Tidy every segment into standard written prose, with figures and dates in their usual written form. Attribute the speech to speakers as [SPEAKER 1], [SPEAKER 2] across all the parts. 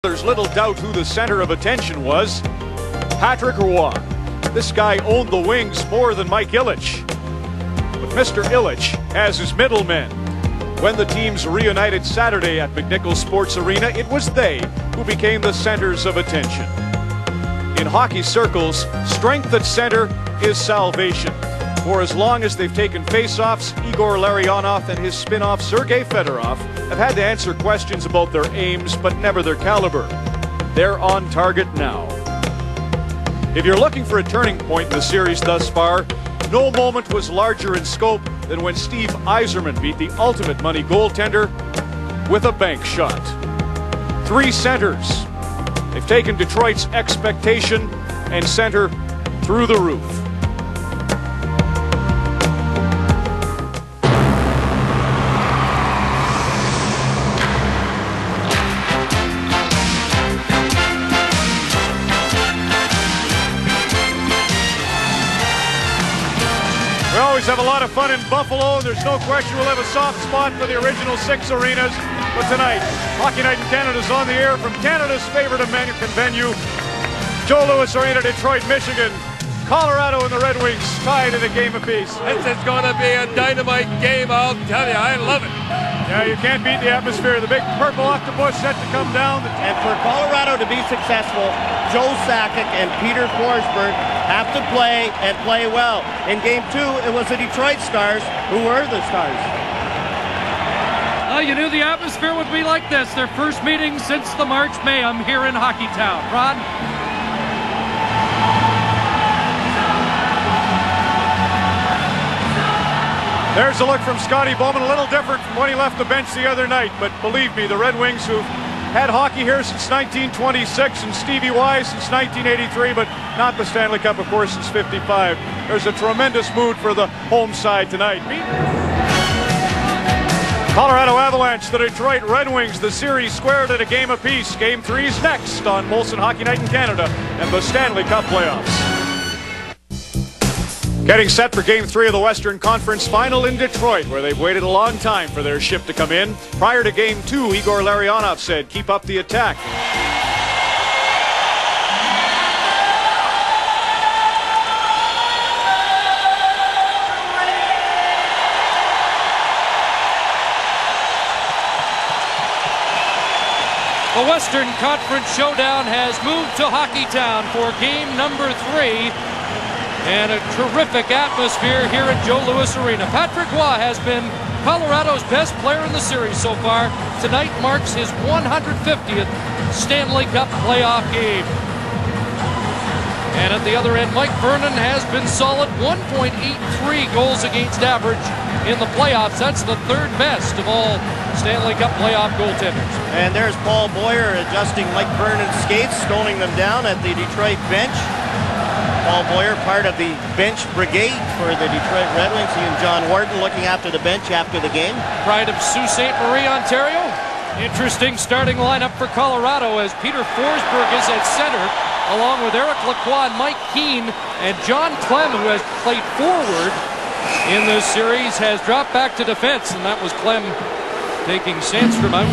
[SPEAKER 1] There's little doubt who the center of attention was. Patrick Roy. This guy owned the wings more than Mike Ilitch. But Mr. Ilitch has his middlemen. When the teams reunited Saturday at McNichols Sports Arena, it was they who became the centers of attention. In hockey circles, strength at center is salvation. For as long as they've taken face-offs, Igor Larionov and his spin-off Sergei Fedorov have had to answer questions about their aims, but never their caliber. They're on target now. If you're looking for a turning point in the series thus far, no moment was larger in scope than when Steve Yzerman beat the ultimate money goaltender with a bank shot. 3 centers. They've taken Detroit's expectation and center through the roof.
[SPEAKER 2] We always have a lot of fun in Buffalo. There's no question we'll have a soft spot for the original 6 arenas. But tonight, Hockey Night in Canada is on the air from Canada's favorite American venue, Joe Louis Arena, Detroit, Michigan. Colorado and the Red Wings tied at a game apiece.
[SPEAKER 3] This is going to be a dynamite game, I'll tell you. I love it.
[SPEAKER 2] Yeah, you can't beat the atmosphere. The big purple octopus set to come down.
[SPEAKER 4] And for Colorado to be successful, Joe Sakic and Peter Forsberg have to play and play well. In Game 2, it was the Detroit Stars who were the Stars.
[SPEAKER 5] You knew the atmosphere would be like this. Their first meeting since the March Mayhem here in Hockeytown. Ron?
[SPEAKER 2] There's a look from Scotty Bowman, a little different from when he left the bench the other night. But believe me, the Red Wings, who've had hockey here since 1926 and Stevie Y since 1983, but not the Stanley Cup, of course, since '55. There's a tremendous mood for the home side tonight. Colorado Avalanche, the Detroit Red Wings, the series squared at a game apiece. Game 3's next on Molson Hockey Night in Canada and the Stanley Cup playoffs. Getting set for Game 3 of the Western Conference Final in Detroit, where they've waited a long time for their ship to come in. Prior to Game 2, Igor Larionov said, "Keep up the attack."
[SPEAKER 5] The Western Conference Showdown has moved to Hockeytown for game number 3. And a terrific atmosphere here at Joe Louis Arena. Patrick Roy has been Colorado's best player in the series so far. Tonight marks his 150th Stanley Cup playoff game. And at the other end, Mike Vernon has been solid. 1.83 goals against average in the playoffs. That's the 3rd best of all Stanley Cup playoff goaltenders.
[SPEAKER 4] And there's Paul Boyer adjusting Mike Vernon's skates, toning them down at the Detroit bench. Paul Boyer, part of the bench brigade for the Detroit Red Wings. He and John Wharton looking after the bench after the game.
[SPEAKER 5] Pride of Sault Ste. Marie, Ontario. Interesting starting lineup for Colorado as Peter Forsberg is at center, along with Eric Lacroix and Mike Keane, and John Clem, who has played forward in this series, has dropped back to defense, and that was Clem taking Sandstrom out.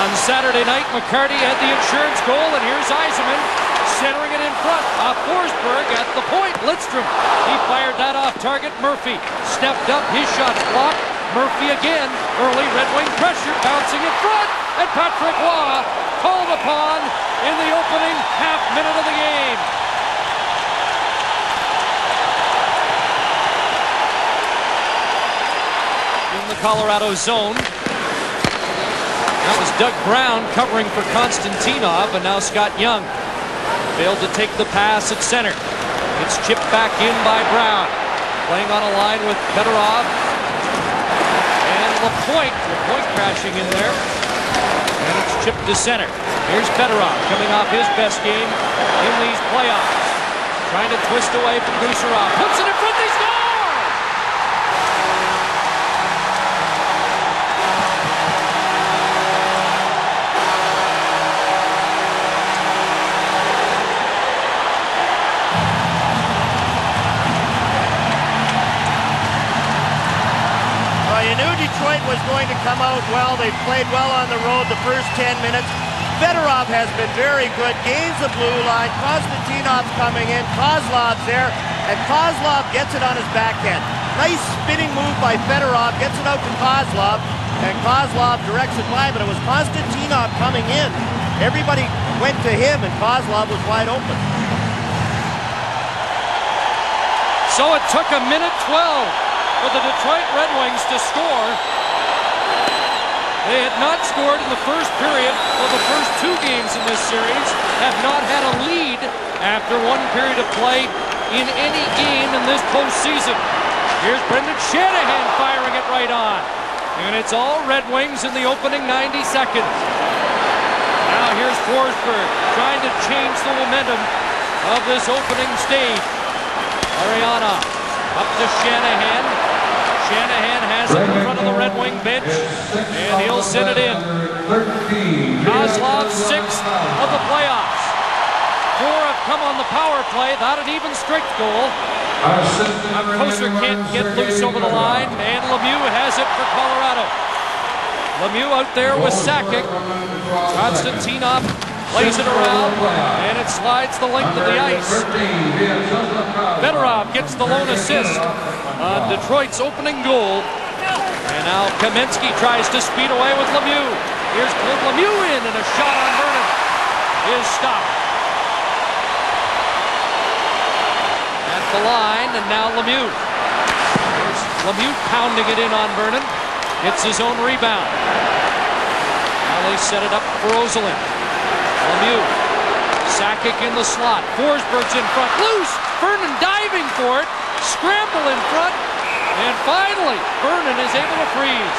[SPEAKER 5] On Saturday night, McCarty had the insurance goal, and here's Yzerman centering it in front. Forsberg at the point. Lidstrom, he fired that off target. Murphy stepped up. His shot's blocked. Murphy again. Early Red Wing pressure, bouncing in front. And Patrick Roy called upon in the opening half minute of the game. In the Colorado zone. That was Doug Brown covering for Konstantinov, and now Scott Young failed to take the pass at center. It's chipped back in by Brown. Playing on a line with Fedorov. And Lapointe crashing in there. And it's chipped to center. Here's Fedorov coming off his best game in these playoffs. Trying to twist away from Gusarov. Puts it in front, they score!
[SPEAKER 4] You knew Detroit was going to come come out well. They've played well on the road the first 10 minutes. Fedorov has been very good. Gains the blue line. Konstantinov's coming in. Kozlov's there. And Kozlov gets it on his backhand. Nice spinning move by Fedorov. Gets it out to Kozlov. And Kozlov directs it by, but it was Konstantinov coming in. Everybody went to him, and Kozlov was wide open.
[SPEAKER 5] So it took a minute 12 for the Detroit Red Wings to score. They had not scored in the first period of the first two games in this series, have not had a lead after one period of play in any game in this postseason. Here's Brendan Shanahan firing it right on. And it's all Red Wings in the opening 90 seconds. Now here's Forsberg trying to change the momentum of this opening stage. Ariana up to Shanahan. Shanahan has it in front of the Red Wing bench, and he'll send it in. Kozlov's sixth of the playoffs. 4 have come on the power play. That an even strength goal. Koser can't get loose over the line, and Lemieux has it for Colorado. Lemieux out there with Sakic. Konstantinov plays it around, and it slides the length of the ice. Fedorov gets the lone assist on Detroit's opening goal. And now Kamensky tries to speed away with Lemieux. Here's Claude Lemieux in, and a shot on Vernon is stopped. At the line, and now Lemieux. Here's Lemieux pounding it in on Vernon. Gets his own rebound. Now they set it up for Kozlov. Lemieux. Sakic in the slot. Forsberg's in front. Loose! Vernon diving for it. Scramble in front. And finally, Vernon is able to freeze.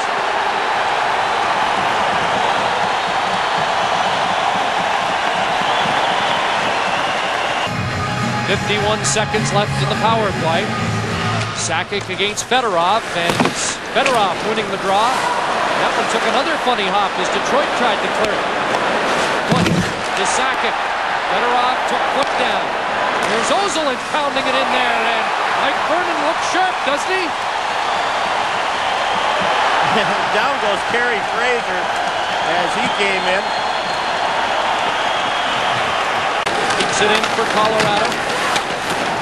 [SPEAKER 5] .51 seconds left in the power play. Sakic against Fedorov, and it's Fedorov winning the draw. That one took another funny hop as Detroit tried to clear it. Foot to Sakic. Fedorov took foot down. There's Kozlov pounding it in there, and Mike Vernon looks sharp, doesn't he?
[SPEAKER 4] Down goes Kerry Fraser as he came in.
[SPEAKER 5] Keeps it in for Colorado.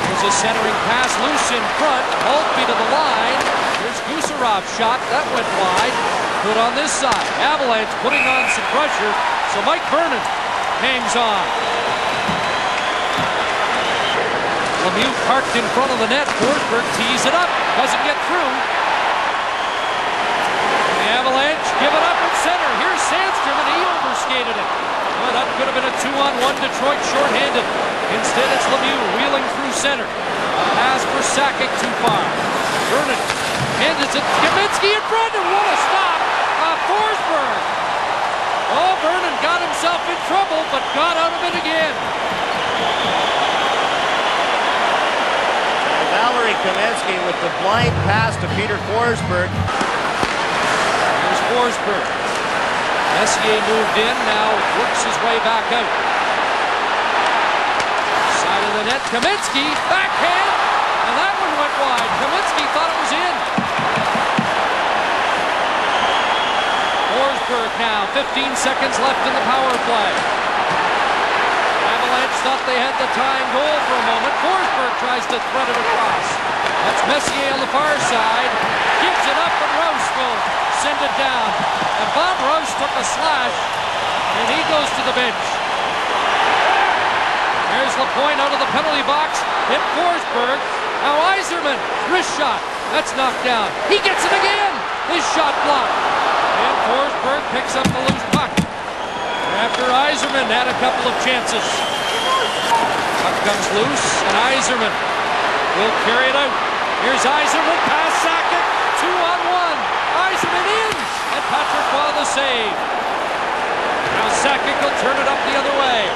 [SPEAKER 5] There's a centering pass loose in front. Holtby to the line. Here's Guserov's shot. That went wide. Put on this side. Avalanche putting on some pressure. So Mike Vernon hangs on. Lemieux parked in front of the net. Forsberg tees it up. Doesn't get through. The Avalanche give it up at center. Here's Sandstrom, and he overskated it. Well, that could have been a 2-on-1. Detroit shorthanded. Instead, it's Lemieux wheeling through center. A pass for Sakic too far. Vernon hands it to Kamensky in front, and what a stop! Forsberg. Oh, Vernon got himself in trouble, but got out of it again.
[SPEAKER 4] Valerie Kamensky with the blind pass to Peter Forsberg.
[SPEAKER 5] Here's Forsberg. Messier moved in, now works his way back out. Side of the net, Kamensky, backhand, and that one went wide. Kamensky thought it was in. Forsberg now, 15 seconds left in the power play. Avalanche thought they had the tying goal for a moment. Forsberg tries to thread it across. That's Messier on the far side. Gives it up, and Rouse will send it down. And Bob Rouse took a slash, and he goes to the bench. Here's Lapointe out of the penalty box. Hit Forsberg. Now Yzerman, wrist shot. That's knocked down. He gets it again. His shot blocked. And Forsberg picks up the loose puck. After Yzerman had a couple of chances. Puck comes loose, and Yzerman will carry it out. Here's Yzerman, pass Sakic, 2-on-1. Yzerman in, and Patrick Waugh the save. Now Sakic will turn it up the other way.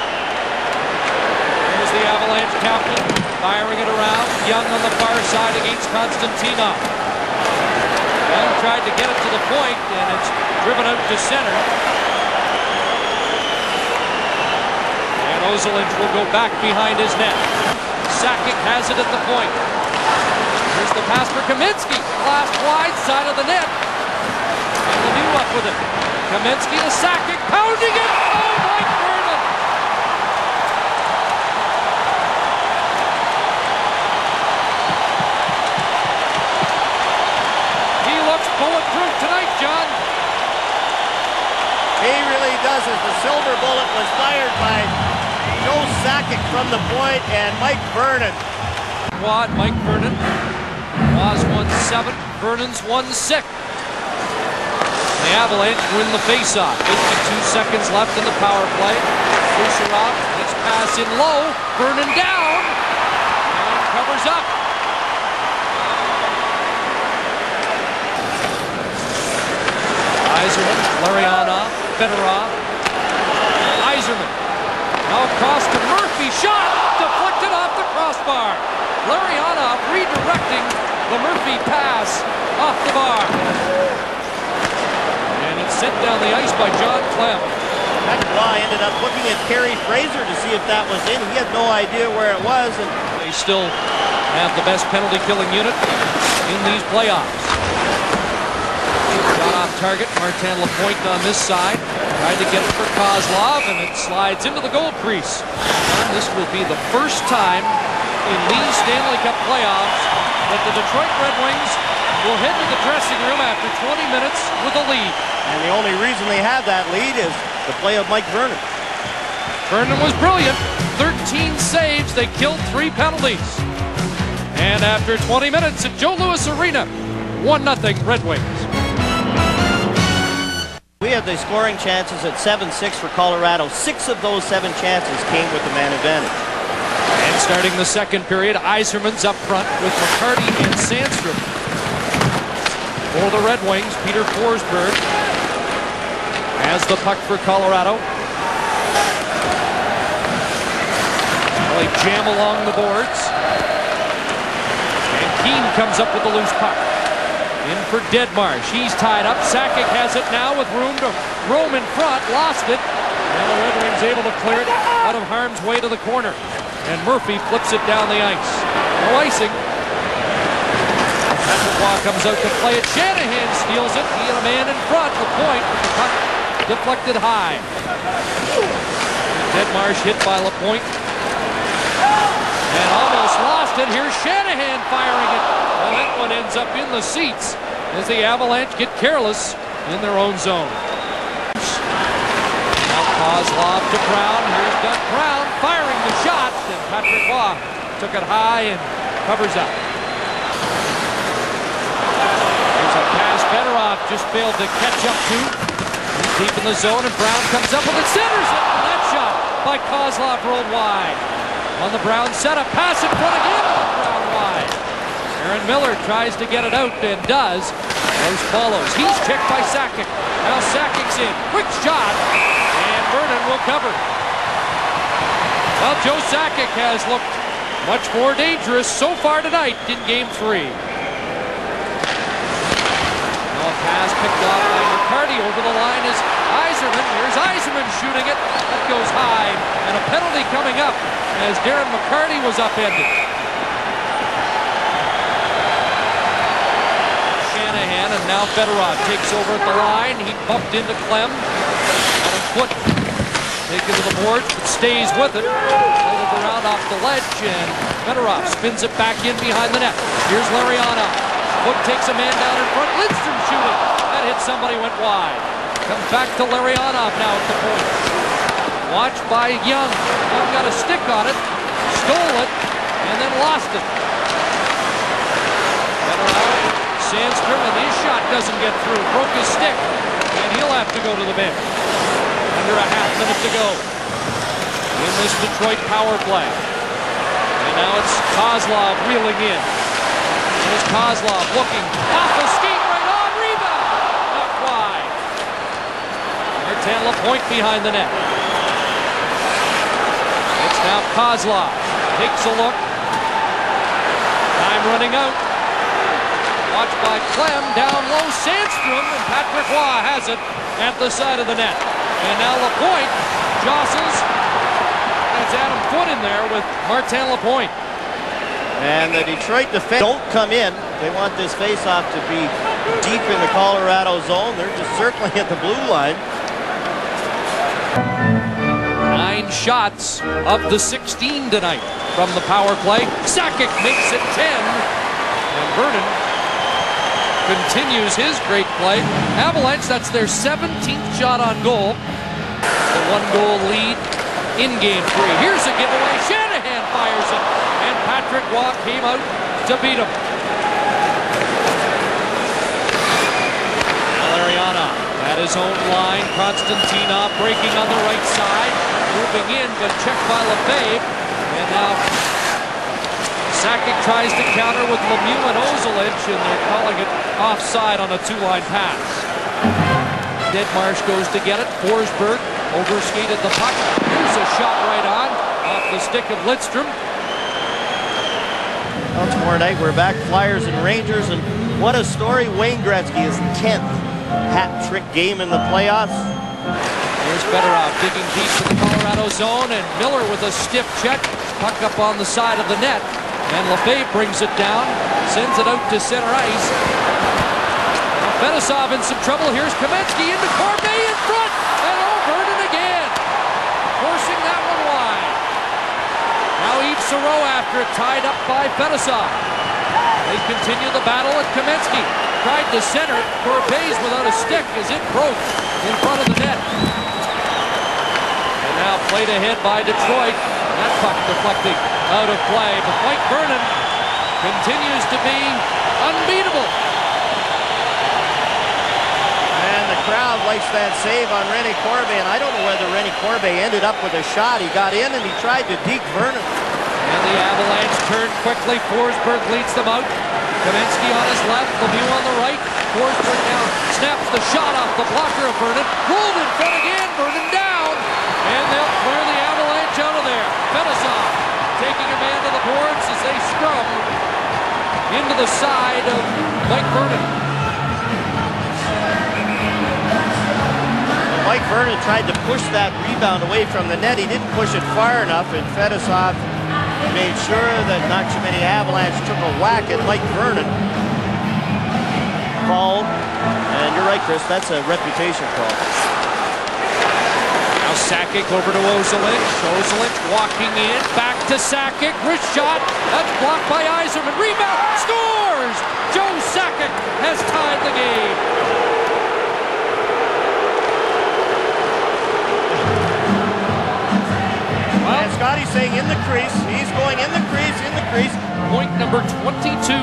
[SPEAKER 5] Here's the Avalanche captain, firing it around. Young on the far side against Konstantinov. Young tried to get it to the point, and it's driven out to center. And Kozlov will go back behind his net. Sakic has it at the point. Here's the pass for Kamensky. Blast wide side of the net. And Lemieux up with it. Kamensky to Sakic, pounding it. Oh, Mike Vernon. He looks bulletproof tonight, John.
[SPEAKER 4] He really does, as the silver bullet was fired by Joe Sakic from the point, and Mike Vernon.
[SPEAKER 5] Quad, Mike Vernon. Was won 7, Vernon's won 6. The Avalanche win the faceoff. 52 seconds left in the power play. Kucherov, next pass in low. Vernon down. And covers up. Yzerman, Larionov, Fedorov. Yzerman. Now across to Murphy. Shot! Deflected off the crossbar. Larionov redirecting the Murphy pass off the bar. And it's sent down the ice by John Clem.
[SPEAKER 4] Roy ended up looking at Kerry Fraser to see if that was in. He had no idea where it was. And
[SPEAKER 5] they still have the best penalty killing unit in these playoffs. Shot off target. Martin Lapointe on this side. Tried to get it for Kozlov, and it slides into the goal crease. And this will be the first time in these Stanley Cup playoffs that the Detroit Red Wings will head to the dressing room after 20 minutes with a lead.
[SPEAKER 4] And the only reason they have that lead is the play of Mike Vernon.
[SPEAKER 5] Vernon was brilliant. 13 saves. They killed 3 penalties. And after 20 minutes at Joe Louis Arena, 1-0 Red Wings.
[SPEAKER 4] We had the scoring chances at 7-6 for Colorado. 6 of those 7 chances came with the man advantage.
[SPEAKER 5] And starting the second period, Yzerman's up front with McCarty and Sandstrom. For the Red Wings, Peter Forsberg has the puck for Colorado. They jam along the boards. And Keane comes up with the loose puck. In for Deadmarsh. He's tied up. Sakic has it now with room to roam in front. Lost it. And the Red Wings able to clear it out of harm's way to the corner. And Murphy flips it down the ice. No icing. Patrick comes out to play it. Shanahan steals it. He had a man in front. The point with the puck deflected high. Deadmarsh hit by Lapointe. And almost lost it. Here's Shanahan firing it. And that one ends up in the seats as the Avalanche get careless in their own zone. Now Kozlov to Brown. Here's Doug Brown firing the shot. And Patrick Roy took it high and covers up. Here's a pass. Fedorov just failed to catch up to. Deep in the zone, and Brown comes up with it. Centers it. And that shot by Kozlov rolled wide. On the Brown setup, pass in front again, Brown wide. Aaron Miller tries to get it out and does. Rose follows. He's checked by Sakic. Now Sakic's in. Quick shot, and Vernon will cover. Well, Joe Sakic has looked much more dangerous so far tonight in Game 3. Now a pass picked off by McCarty. Over the line is Yzerman. Here's Yzerman shooting it. That goes high, and a penalty coming up as Darren McCarty was upended. Shanahan, and now Fedorov takes over at the line. He bumped into Clem. On a foot taken to the boards, but stays with it. Played it around off the ledge, and Fedorov spins it back in behind the net. Here's Larionov. Foot takes a man down in front. Lindstrom shooting. That hit somebody, went wide. Comes back to Larionov now at the point. Watched by Young. Young got a stick on it, stole it, and then lost it. Sandstrom, and his shot doesn't get through. Broke his stick, and he'll have to go to the bench. Under a half minute to go in this Detroit power play. And now it's Kozlov reeling in. Here's Kozlov looking off the skate right on. Rebound! Not wide. Martin Lapointe behind the net. It's now Kozlov. Takes a look. Time running out. Watched by Clem. Down low. Sandstrom, and Patrick Roy has it at the side of the net. And now Lapointe jostles. That's Adam Foote in there with Martin Lapointe.
[SPEAKER 4] And the Detroit defense don't come in They want this face-off to be deep in the Colorado zone. They're just circling at the blue line.
[SPEAKER 5] 9 shots of the 16 tonight from the power play. Sakic makes it 10. And Vernon continues his great play. Avalanche, that's their 17th shot on goal. The 1-goal lead in game 3. Here's a giveaway. Shanahan fires it. And Patrick Waugh came out to beat him. Valeriana at his own line. Konstantinov breaking on the right side. Moving in, but checked by Lefebvre. And now Sakic tries to counter with Lemieux and Kozlov, and they're calling it offside on a 2-line pass. Deadmarsh goes to get it. Forsberg overskated the puck. Here's a shot right on off the stick of Lidstrom.
[SPEAKER 4] Well, tomorrow night we're back, Flyers and Rangers, and what a story. Wayne Gretzky, his 10th hat-trick game in the playoffs.
[SPEAKER 5] Here's Fedorov digging deep in the Colorado zone, and Miller with a stiff check. Puck up on the side of the net, and Lefebvre brings it down, sends it out to center ice. Fedosov in some trouble. Here's Kamensky into Cormier in front, and Vernon again, forcing that one wide. Now Yves Saroux after it, tied up by Fedosov. They continue the battle at Kamensky. Tried to center it. Corbeil's without a stick as it broke in front of the net. And now played ahead by Detroit. That puck deflecting out of play. But Mike Vernon continues to be unbeatable.
[SPEAKER 4] And the crowd likes that save on Rene Corbeil. And I don't know whether Rene Corbeil ended up with a shot. He got in and he tried to deke Vernon.
[SPEAKER 5] And the Avalanche turn quickly. Forsberg leads them out. Kamensky on his left, Lemieux on the right. Forsberg now snaps the shot off the blocker of Vernon. Rolled in front again, Vernon down. And they'll clear the Avalanche out of there. Fedosov taking a man to the boards as they scrum into the side of Mike Vernon.
[SPEAKER 4] Mike Vernon tried to push that rebound away from the net. He didn't push it far enough, and Fedosov made sure that not too many Avalanche took a whack at Mike Vernon. Called, and you're right, Chris, that's a reputation call.
[SPEAKER 5] Now Sakic over to Kozlov. Kozlov walking in, back to Sakic. Wrist shot, that's blocked by Yzerman. Rebound, scores! Joe Sakic has tied the game.
[SPEAKER 4] And Scotty's saying in the crease. He's going in the crease, in the crease.
[SPEAKER 5] Point number 22.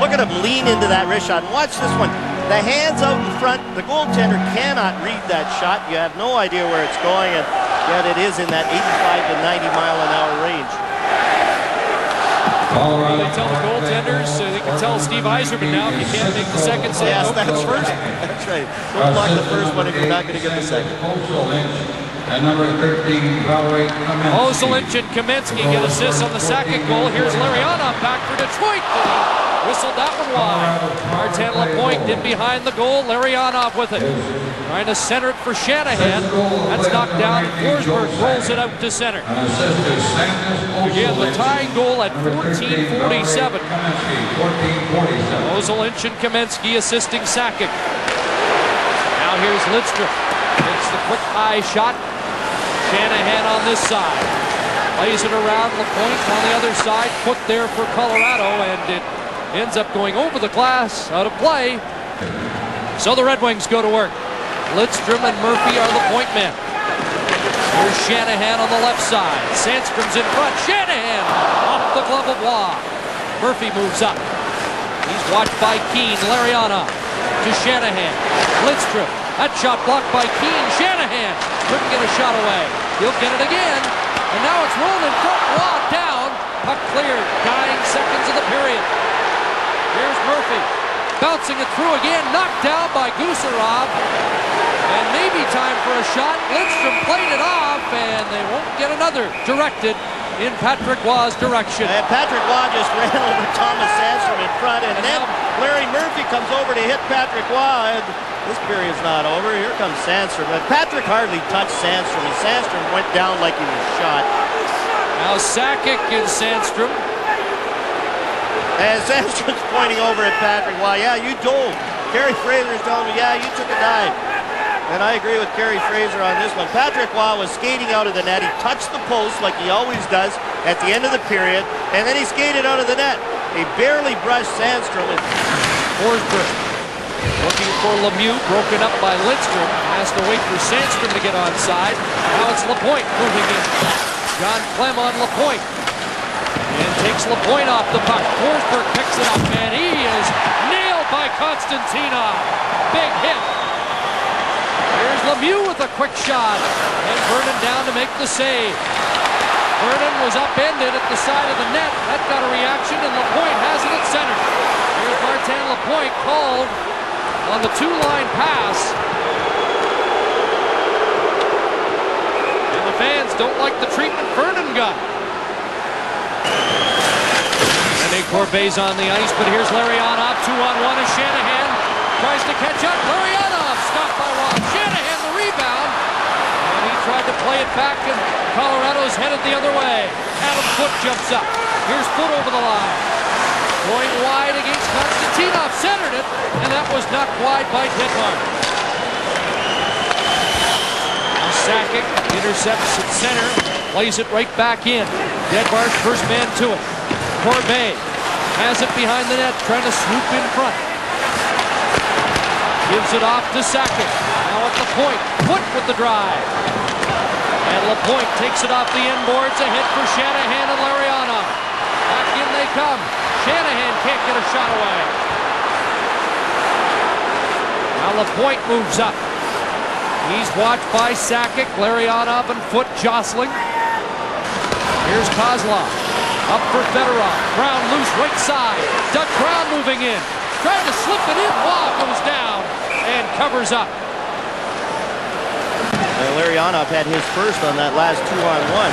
[SPEAKER 4] Look at him lean into that wrist shot. And watch this one. The hands out in front. The goaltender cannot read that shot. You have no idea where it's going, and yet it is in that 85 to 90 mile an hour range.
[SPEAKER 5] They tell the goaltenders, they can tell Steve Yzerman now if you can't make the second save.
[SPEAKER 4] Yes, that's first. That's right. Don't block the first one if you're not going to get the second.
[SPEAKER 6] And number 13, Valerie Kamensky.
[SPEAKER 5] Kozlov and Kamensky get assists on the Sakic goal. Here's Larionov back for Detroit. Whistled that one wide. Martin Lapointe in behind the goal. Larionov with it. Trying to center it for Shanahan. That's knocked down. Forsberg rolls it out to center. Again, the tying goal at 14:47. Kozlov and Kamensky assisting Sakic. Now here's Lidstrom. Takes the quick eye shot. Shanahan on this side. Plays it around. Lapointe on the other side. Put there for Colorado, and it ends up going over the glass. Out of play. So the Red Wings go to work. Lidstrom and Murphy are the point men. Here's Shanahan on the left side. Sandstrom's in front. Shanahan off the glove of Waugh. Murphy moves up. He's watched by Keane. Larionov to Shanahan. Lidstrom. That shot blocked by Keane. Shanahan couldn't get a shot away. He'll get it again. And now it's rolled in front. Waugh down. Puck cleared. Dying seconds of the period. Here's Murphy. Bouncing it through again. Knocked down by Gusarov. And maybe time for a shot. Lidstrom played it off. And they won't get another directed in Patrick Waugh's direction.
[SPEAKER 4] And Patrick Waugh just ran over Thomas Sandstrom in front. And then Larry Murphy comes over to hit Patrick Waugh. This period's not over. Here comes Sandstrom. But Patrick hardly touched Sandstrom, and Sandstrom went down like he was shot.
[SPEAKER 5] Now Sakic and Sandstrom.
[SPEAKER 4] And Sandstrom's pointing over at Patrick Waugh. Yeah, you dove. Kerry Fraser's telling me, yeah, you took a dive. And I agree with Kerry Fraser on this one. Patrick Waugh was skating out of the net. He touched the post like he always does at the end of the period, and then he skated out of the net. He barely brushed Sandstrom.
[SPEAKER 5] Forsberg looking for Lemieux, broken up by Lidstrom. Has to wait for Sandstrom to get onside. Now it's Lapointe moving in. John Clem on Lapointe. And takes Lapointe off the puck. Forsberg picks it up, and he is nailed by Konstantinov. Big hit. Here's Lemieux with a quick shot. And Vernon down to make the save. Vernon was upended at the side of the net. That got a reaction, and Lapointe has it at center. Here's Martin Lapointe called on the two-line pass. And the fans don't like the treatment Vernon got. Rene Corbett's on the ice, but here's Larionov, 2-on-1 as Shanahan tries to catch up. Larionov stopped by Waugh. Shanahan the rebound. And he tried to play it back, and Colorado's headed the other way. Adam Foote jumps up. Here's Foote over the line. Going wide against Konstantinov. Centered it, and that was knocked wide by Denmark. Sakic intercepts at center. Plays it right back in. Denmark's first man to it. Corbett has it behind the net, trying to swoop in front. Gives it off to Sakic. Now at the point. Foote with the drive. And Lapointe takes it off the end boards. A hit for Shanahan and Larionov. Back in they come. Shanahan can't get a shot away. Now Lapointe moves up. He's watched by Sakic, Larionov, and Foote jostling. Here's Kozlov. Up for Fedorov. Brown loose right side. Doug Brown moving in. Trying to slip it in. Waugh goes down and covers up.
[SPEAKER 4] And Larionov had his first on that last 2-on-1.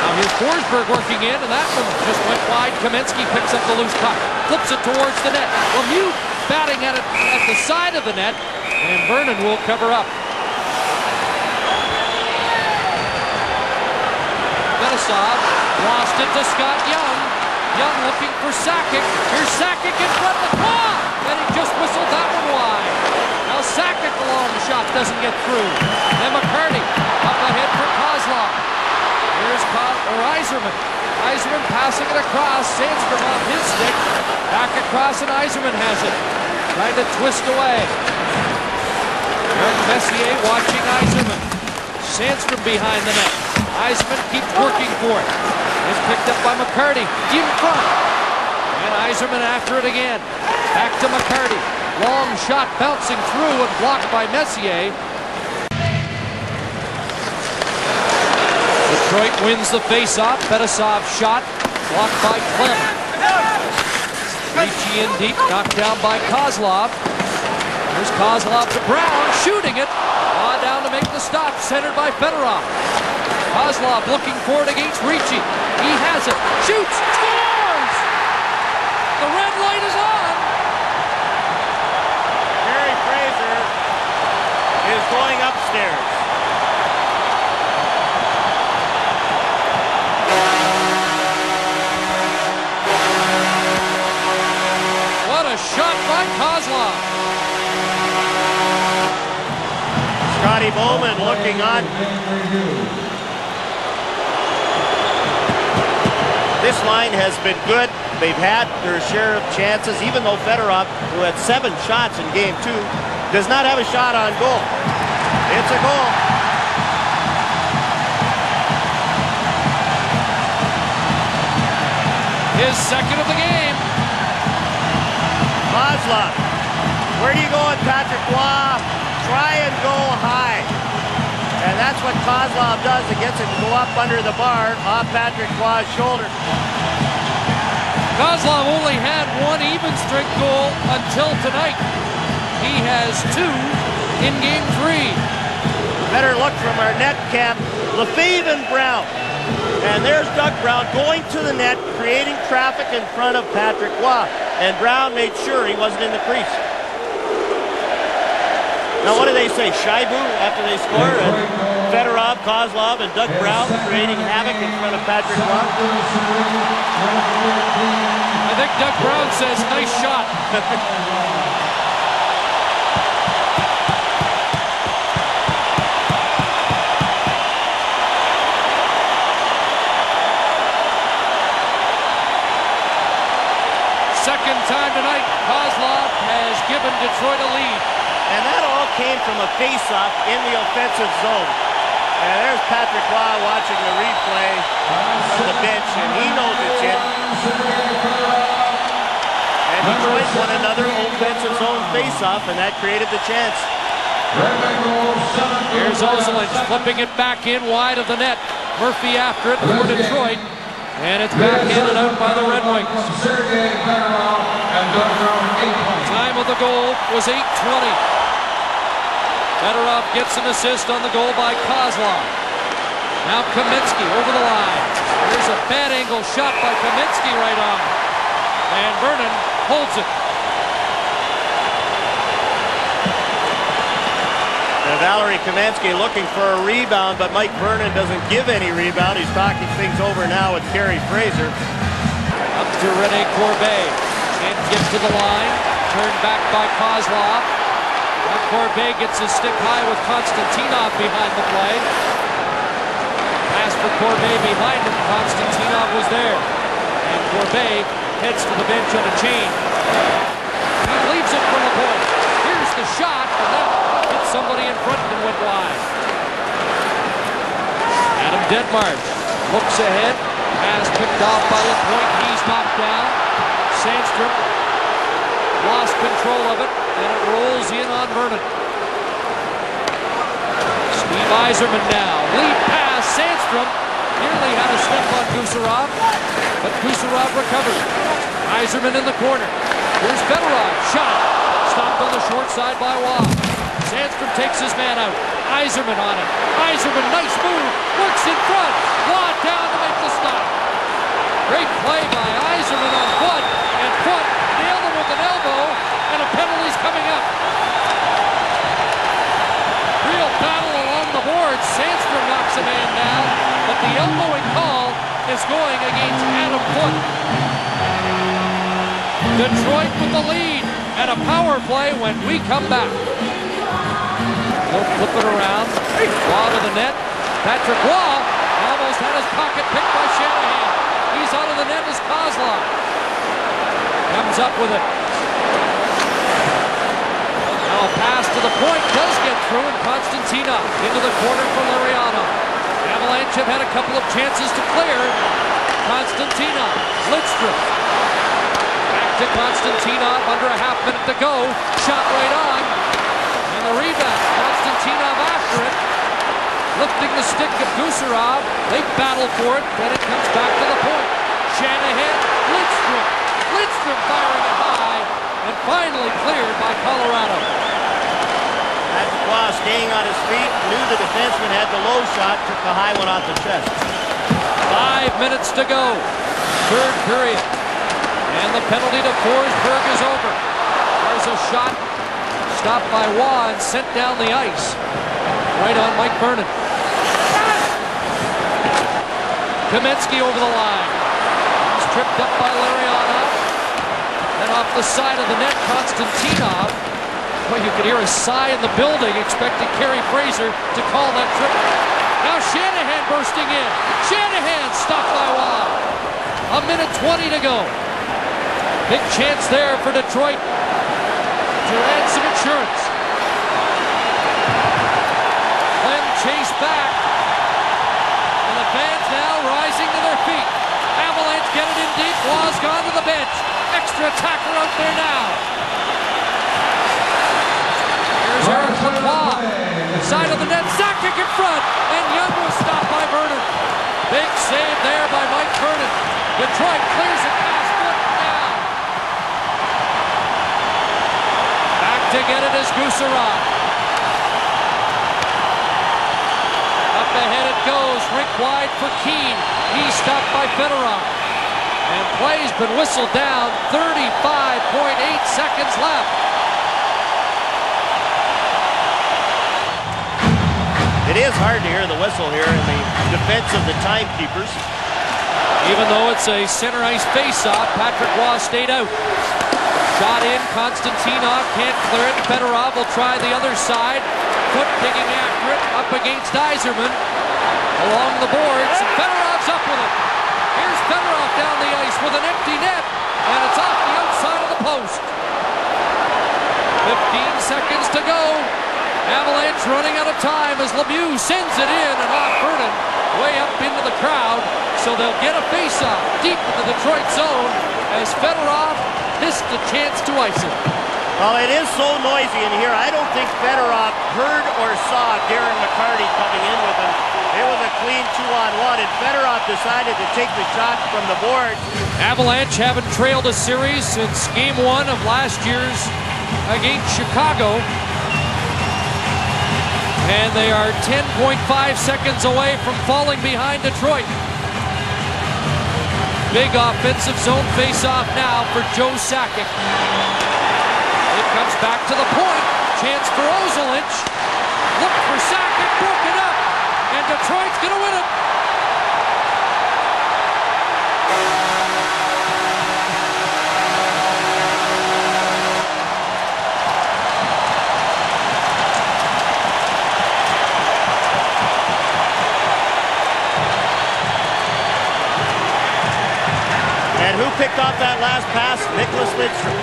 [SPEAKER 5] Now here's Forsberg working in, and that one just went wide. Kamensky picks up the loose puck. Flips it towards the net. Lemieux batting at it at the side of the net. And Vernon will cover up. Betasov lost it to Scott Young. Young looking for Sakic. Here's Sakic in front of the Waugh, and he just whistled that one wide. Now Sakic, the long shot, doesn't get through. Then McCarty up ahead for Kozlov. Here's Yzerman. Yzerman passing it across. Sandstrom off his stick. Back across, and Yzerman has it. Trying to twist away. Greg Messier watching Yzerman. Sandstrom behind the net. Yzerman keeps working for it. It's picked up by McCarty in front. And Yzerman after it again. Back to McCarty. Long shot bouncing through and blocked by Messier. Detroit wins the face-off. Betasov shot blocked by Clem. Ricci in deep, knocked down by Kozlov. Here's Kozlov to Brown, shooting it. Down to make the stop, centered by Fedorov. Kozlov looking for it against Ricci. He has it, shoots, scores! The red light is on.
[SPEAKER 4] Kerry Fraser is going upstairs.
[SPEAKER 5] What a shot by Kozlov.
[SPEAKER 4] Scotty Bowman looking on. This line has been good. They've had their share of chances, even though Fedorov, who had 7 shots in Game 2, does not have a shot on goal. It's a goal.
[SPEAKER 5] His second of the game.
[SPEAKER 4] Kozlov. Where do you go with Patrick Waugh? Try and go high. And that's what Kozlov does. It gets him to go up under the bar off Patrick Waugh's shoulder.
[SPEAKER 5] Kozlov only had 1 even strength goal until tonight. He has 2 in Game 3.
[SPEAKER 4] Better look from our net cap. Lefebvre and Brown. And there's Doug Brown going to the net, creating traffic in front of Patrick Waugh. And Brown made sure he wasn't in the crease. Now, what do they say? Shaibu after they score? And Fedorov Kozlov and Doug Brown creating havoc in front of Patrick Roy.
[SPEAKER 5] I think Doug Brown says, nice shot. Second time tonight, Kozlov has given Detroit a lead.
[SPEAKER 4] And that all came from a face-off in the offensive zone. And there's Patrick Roy watching the replay from the bench, and he knows it's in. And Detroit won another offensive zone face-off, and that created the chance.
[SPEAKER 5] Here's Kozlov flipping it back in wide of the net. Murphy after it for Detroit. And it's backhanded out by the Red Wings. Time of the goal was 8:20. Fedorov gets an assist on the goal by Kozlov. Now Kaminsky over the line. Here's a bad angle shot by Kaminsky right on. And Vernon holds it.
[SPEAKER 4] And Valerie Kaminsky looking for a rebound, but Mike Vernon doesn't give any rebound. He's talking things over now with Carey Fraser.
[SPEAKER 5] Up to Rene Corbet. Can't get to the line. Turned back by Kozlov. Now Corbet gets his stick high with Konstantinov behind the play. Pass for Corbet behind him. Konstantinov was there. And Corbet heads to the bench on a chain. He leaves it from the point. Here's the shot, and that hit somebody in front and went wide. Adam Deadmarsh looks ahead. Pass picked off by LaPointe. He's knocked down. Sandstrom lost control of it, and it rolls in on Vernon. Steve Yzerman now. Lead pass. Sandstrom nearly had a step on Gusarov, but Gusarov recovered. Yzerman in the corner. Here's Fedorov. Shot. Stopped on the short side by Waugh. Sandstrom takes his man out. Yzerman on it. Yzerman, nice move. Works in front. Waugh down to make the stop. Great play by Yzerman on foot. And foot nailed him with an elbow. And a penalty's coming up. Real battle along the boards. Sandstrom knocks a man down. But the elbowing call is going against Adam Foote. Detroit with the lead. And a power play when we come back. They'll flip it around. Waugh to the net. Patrick Waugh almost had his pocket picked by Shanahan. He's out of the net as Kozlov comes up with it. Now a pass to the point does get through, and Konstantinov into the corner for Lariano. Avalanche have had a couple of chances to clear. Konstantinov, Lidstrom. Back to Konstantinov, under a half minute to go. Shot right on. And the rebound. Konstantinov after it. Lifting the stick of Gusarov. They battle for it. Then it comes back to the point. Shanahan. Lidstrom. Lidstrom firing it high. And finally cleared by Colorado.
[SPEAKER 4] Patrick Waugh staying on his feet. Knew the defenseman had the low shot. Took the high one off the chest.
[SPEAKER 5] 5 minutes to go. Third period. And the penalty to Forsberg is over. There's a shot. Stopped by Waugh and sent down the ice. Right on Mike Vernon. Kaminsky over the line. He's tripped up by Lariano. Then off the side of the net, Konstantinov. Well, you could hear a sigh in the building, expecting Carey Fraser to call that trip. Now Shanahan bursting in. Shanahan stopped by Waugh. 1:20 to go. Big chance there for Detroit to add some insurance. Glenn chased back. And the fans now rising to their feet. Avalanche get it in deep. Waugh's gone to the bench. Extra attacker out there now. Here's Eric Lacroix. Side of the net. Sakic in front. And Young was stopped by Vernon. Big save there by Mike Vernon. Detroit clears it past Foote now. Back to get it is Gusarov. Up ahead it goes. Rink wide for Keane. He's stopped by Fedorov. And play's been whistled down. 35.8 seconds left.
[SPEAKER 4] It It is hard to hear the whistle here in the defense of the timekeepers.
[SPEAKER 5] Even though it's a center ice face-off, Patrick Roy stayed out. Shot in, Konstantinov can't clear it. Fedorov will try the other side. Foot digging after it, up against Yzerman. Along the boards, and Fedorov's up with it. Here's Fedorov down the ice with an empty net, and it's off the outside of the post. 15 seconds to go. Avalanche running out of time as Lemieux sends it in and off Vernon, way up into the crowd. So they'll get a face-off deep in the Detroit zone as Fedorov missed a chance to ice it.
[SPEAKER 4] Well, it is so noisy in here. I don't think Fedorov heard or saw Darren McCarty coming in with him. It was a clean 2-on-1, and Fedorov decided to take the shot from the boards.
[SPEAKER 5] Avalanche haven't trailed a series since Game 1 of last year's against Chicago. And they are 10.5 seconds away from falling behind Detroit. Big offensive zone face-off now for Joe Sakic. It comes back to the point. Chance for Kozlov. Look for Sakic, broken up. And Detroit's going to win it.
[SPEAKER 4] And who picked off that last pass? Nicholas Lidstrom.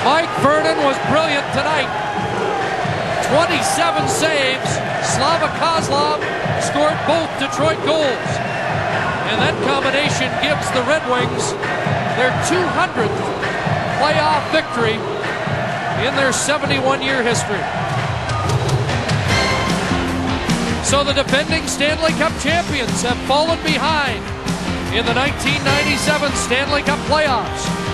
[SPEAKER 5] Mike Vernon was brilliant tonight. 27 saves. Slava Kozlov scored both Detroit goals. And that combination gives the Red Wings their 200th playoff victory in their 71-year history. So the defending Stanley Cup champions have fallen behind in the 1997 Stanley Cup playoffs.